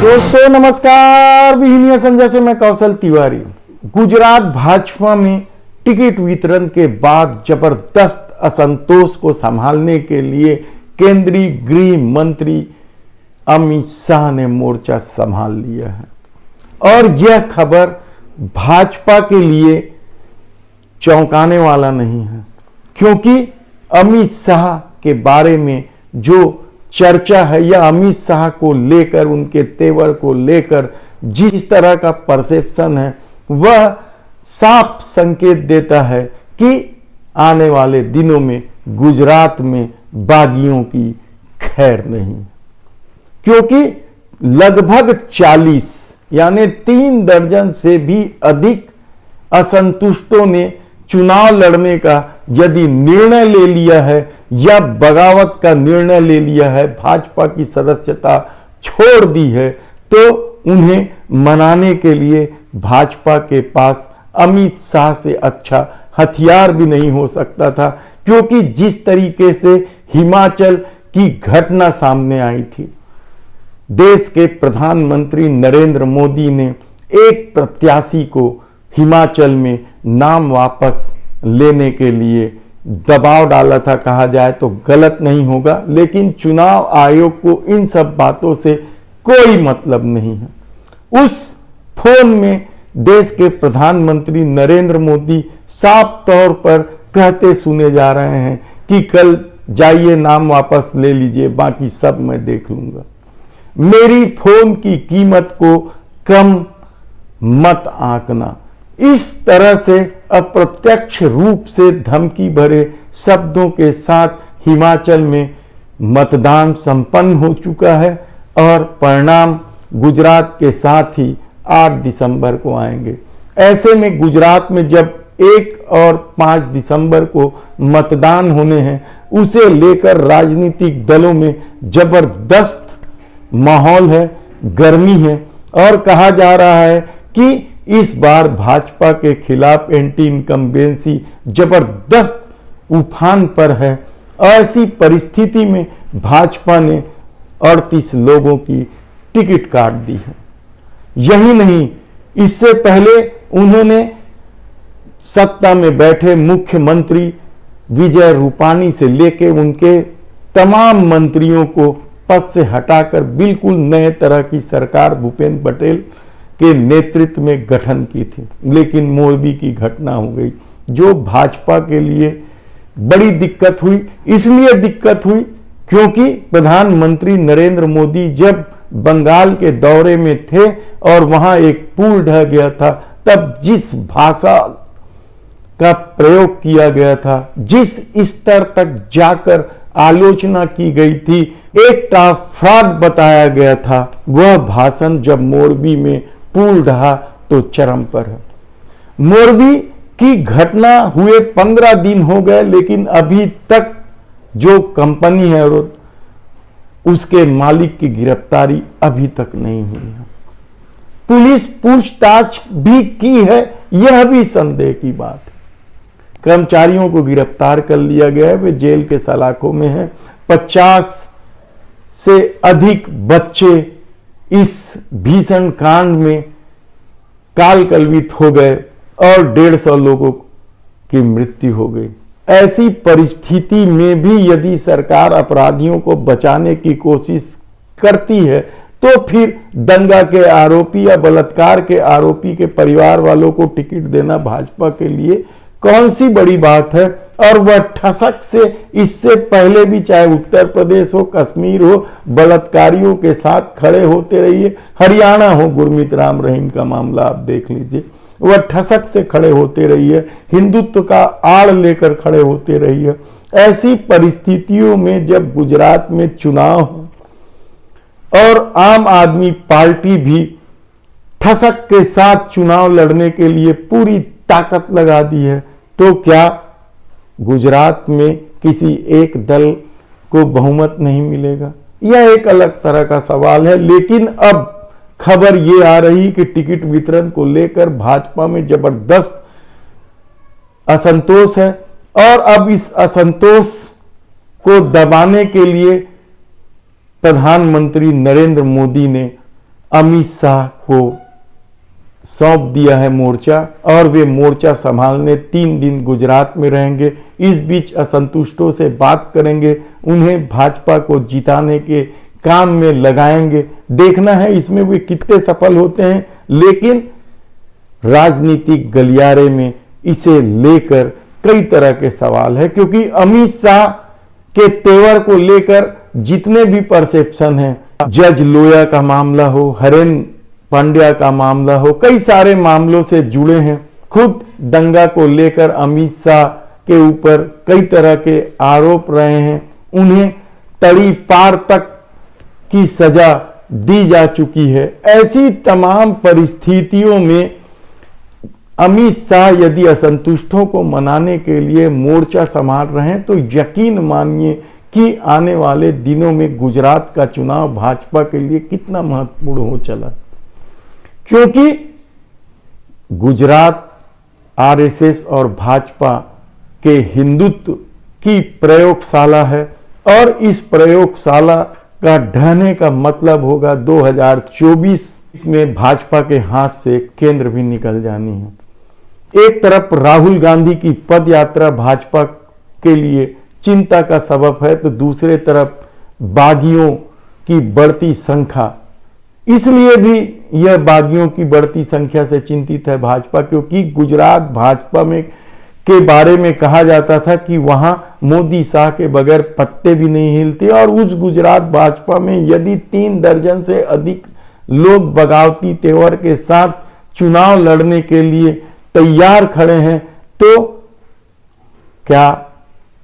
दोस्तों नमस्कार, बिहनिया संजय से मैं कौशल तिवारी। गुजरात भाजपा में टिकट वितरण के बाद जबरदस्त असंतोष को संभालने के लिए केंद्रीय गृह मंत्री अमित शाह ने मोर्चा संभाल लिया है और यह खबर भाजपा के लिए चौंकाने वाला नहीं है, क्योंकि अमित शाह के बारे में जो चर्चा है या अमित शाह को लेकर, उनके तेवर को लेकर जिस तरह का परसेप्शन है वह साफ संकेत देता है कि आने वाले दिनों में गुजरात में बागियों की खैर नहीं, क्योंकि लगभग 40 यानी 3 दर्जन से भी अधिक असंतुष्टों ने चुनाव लड़ने का यदि निर्णय ले लिया है या बगावत का निर्णय ले लिया है, भाजपा की सदस्यता छोड़ दी है, तो उन्हें मनाने के लिए भाजपा के पास अमित शाह से अच्छा हथियार भी नहीं हो सकता था। क्योंकि जिस तरीके से हिमाचल की घटना सामने आई थी, देश के प्रधानमंत्री नरेंद्र मोदी ने एक प्रत्याशी को हिमाचल में नाम वापस लेने के लिए दबाव डाला था, कहा जाए तो गलत नहीं होगा, लेकिन चुनाव आयोग को इन सब बातों से कोई मतलब नहीं है। उस फोन में देश के प्रधानमंत्री नरेंद्र मोदी साफ तौर पर कहते सुने जा रहे हैं कि कल जाइए नाम वापस ले लीजिए, बाकी सब मैं देख लूंगा। मेरी फोन की कीमत को कम मत आंकना, इस तरह से अप्रत्यक्ष रूप से धमकी भरे शब्दों के साथ हिमाचल में मतदान संपन्न हो चुका है और परिणाम गुजरात के साथ ही 8 दिसंबर को आएंगे। ऐसे में गुजरात में जब 1 और 5 दिसंबर को मतदान होने हैं, उसे लेकर राजनीतिक दलों में जबरदस्त माहौल है, गर्मी है और कहा जा रहा है कि इस बार भाजपा के खिलाफ एंटी इनकम्बेंसी जबरदस्त उफान पर है। ऐसी परिस्थिति में भाजपा ने 38 लोगों की टिकट काट दी है। यही नहीं, इससे पहले उन्होंने सत्ता में बैठे मुख्यमंत्री विजय रूपाणी से लेकर उनके तमाम मंत्रियों को पद से हटाकर बिल्कुल नए तरह की सरकार भूपेंद्र पटेल के नेतृत्व में गठन की थी। लेकिन मोरबी की घटना हो गई, जो भाजपा के लिए बड़ी दिक्कत हुई। इसलिए दिक्कत हुई क्योंकि प्रधानमंत्री नरेंद्र मोदी जब बंगाल के दौरे में थे और वहां एक पुल ढह गया था, तब जिस भाषा का प्रयोग किया गया था, जिस स्तर तक जाकर आलोचना की गई थी, एक फ्रॉड बताया गया था, वह भाषण जब मोरबी में पुल ढहा तो चरम पर है। मोरबी की घटना हुए 15 दिन हो गए, लेकिन अभी तक जो कंपनी है और उसके मालिक की गिरफ्तारी अभी तक नहीं हुई है। पुलिस पूछताछ भी की है, यह भी संदेह की बात है। कर्मचारियों को गिरफ्तार कर लिया गया है, वे जेल के सलाखों में हैं। 50 से अधिक बच्चे इस भीषण कांड में काल कलवित हो गए और 150 लोगों की मृत्यु हो गई। ऐसी परिस्थिति में भी यदि सरकार अपराधियों को बचाने की कोशिश करती है, तो फिर दंगा के आरोपी या बलात्कार के आरोपी के परिवार वालों को टिकट देना भाजपा के लिए कौन सी बड़ी बात है। और वह ठसक से इससे पहले भी, चाहे उत्तर प्रदेश हो, कश्मीर हो, बलात्कारियों के साथ खड़े होते रहिए। हरियाणा हो, गुरमीत राम रहीम का मामला आप देख लीजिए, वह ठसक से खड़े होते रहिए, हिंदुत्व का आड़ लेकर खड़े होते रहिए। ऐसी परिस्थितियों में जब गुजरात में चुनाव हो और आम आदमी पार्टी भी ठसक के साथ चुनाव लड़ने के लिए पूरी ताकत लगा दी है, तो क्या गुजरात में किसी एक दल को बहुमत नहीं मिलेगा? यह एक अलग तरह का सवाल है। लेकिन अब खबर यह आ रही कि टिकट वितरण को लेकर भाजपा में जबरदस्त असंतोष है और अब इस असंतोष को दबाने के लिए प्रधानमंत्री नरेंद्र मोदी ने अमित शाह को सौंप दिया है मोर्चा और वे मोर्चा संभालने 3 दिन गुजरात में रहेंगे। इस बीच असंतुष्टों से बात करेंगे, उन्हें भाजपा को जिताने के काम में लगाएंगे। देखना है इसमें वे कितने सफल होते हैं, लेकिन राजनीतिक गलियारे में इसे लेकर कई तरह के सवाल है, क्योंकि अमित शाह के तेवर को लेकर जितने भी परसेप्शन हैं, जज लोया का मामला हो, हरेन पांड्या का मामला हो, कई सारे मामलों से जुड़े हैं। खुद दंगा को लेकर अमित शाह के ऊपर कई तरह के आरोप रहे हैं, उन्हें तड़ी पार तक की सजा दी जा चुकी है। ऐसी तमाम परिस्थितियों में अमित शाह यदि असंतुष्टों को मनाने के लिए मोर्चा संभाल रहे हैं तो यकीन मानिए कि आने वाले दिनों में गुजरात का चुनाव भाजपा के लिए कितना महत्वपूर्ण हो चला, क्योंकि गुजरात आरएसएस और भाजपा के हिंदुत्व की प्रयोगशाला है और इस प्रयोगशाला का ढहने का मतलब होगा 2024 में भाजपा के हाथ से केंद्र भी निकल जानी है। एक तरफ राहुल गांधी की पद यात्रा भाजपा के लिए चिंता का सबब है, तो दूसरे तरफ बागियों की बढ़ती संख्या, इसलिए भी यह बागियों की बढ़ती संख्या से चिंतित है भाजपा, क्योंकि गुजरात भाजपा में के बारे में कहा जाता था कि वहां मोदी शाह के बगैर पत्ते भी नहीं हिलते, और उस गुजरात भाजपा में यदि 3 दर्जन से अधिक लोग बगावती तेवर के साथ चुनाव लड़ने के लिए तैयार खड़े हैं, तो क्या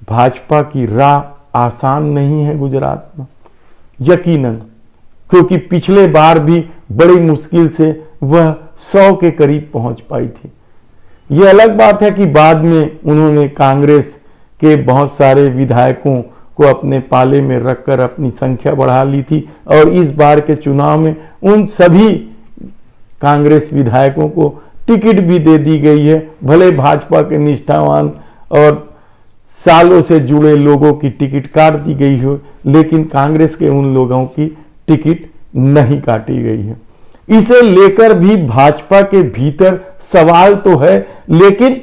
भाजपा की राह आसान नहीं है गुजरात में? यकीनन, क्योंकि पिछले बार भी बड़ी मुश्किल से वह 100 के करीब पहुंच पाई थी। यह अलग बात है कि बाद में उन्होंने कांग्रेस के बहुत सारे विधायकों को अपने पाले में रखकर अपनी संख्या बढ़ा ली थी, और इस बार के चुनाव में उन सभी कांग्रेस विधायकों को टिकट भी दे दी गई है। भले भाजपा के निष्ठावान और सालों से जुड़े लोगों की टिकट काट दी गई हो, लेकिन कांग्रेस के उन लोगों की टिकट नहीं काटी गई है। इसे लेकर भी भाजपा के भीतर सवाल तो है, लेकिन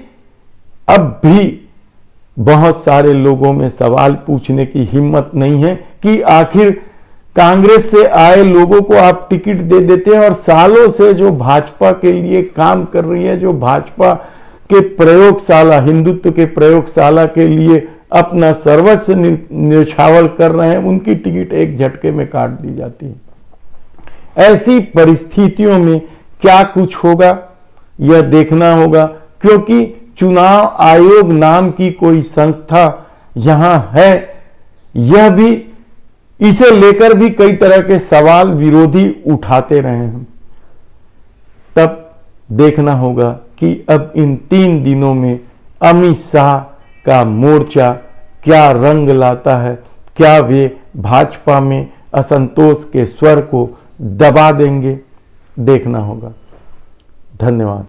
अब भी बहुत सारे लोगों में सवाल पूछने की हिम्मत नहीं है कि आखिर कांग्रेस से आए लोगों को आप टिकट दे देते हैं, और सालों से जो भाजपा के लिए काम कर रही है, जो भाजपा के प्रयोगशाला, हिंदुत्व के प्रयोगशाला के लिए अपना सर्वस्व न्यौछावर कर रहे हैं, उनकी टिकट एक झटके में काट दी जाती है। ऐसी परिस्थितियों में क्या कुछ होगा यह देखना होगा, क्योंकि चुनाव आयोग नाम की कोई संस्था यहां है, यह भी इसे लेकर भी कई तरह के सवाल विरोधी उठाते रहे हैं। तब देखना होगा कि अब इन 3 दिनों में अमित शाह का मोर्चा क्या रंग लाता है, क्या वे भाजपा में असंतोष के स्वर को दबा देंगे, देखना होगा। धन्यवाद।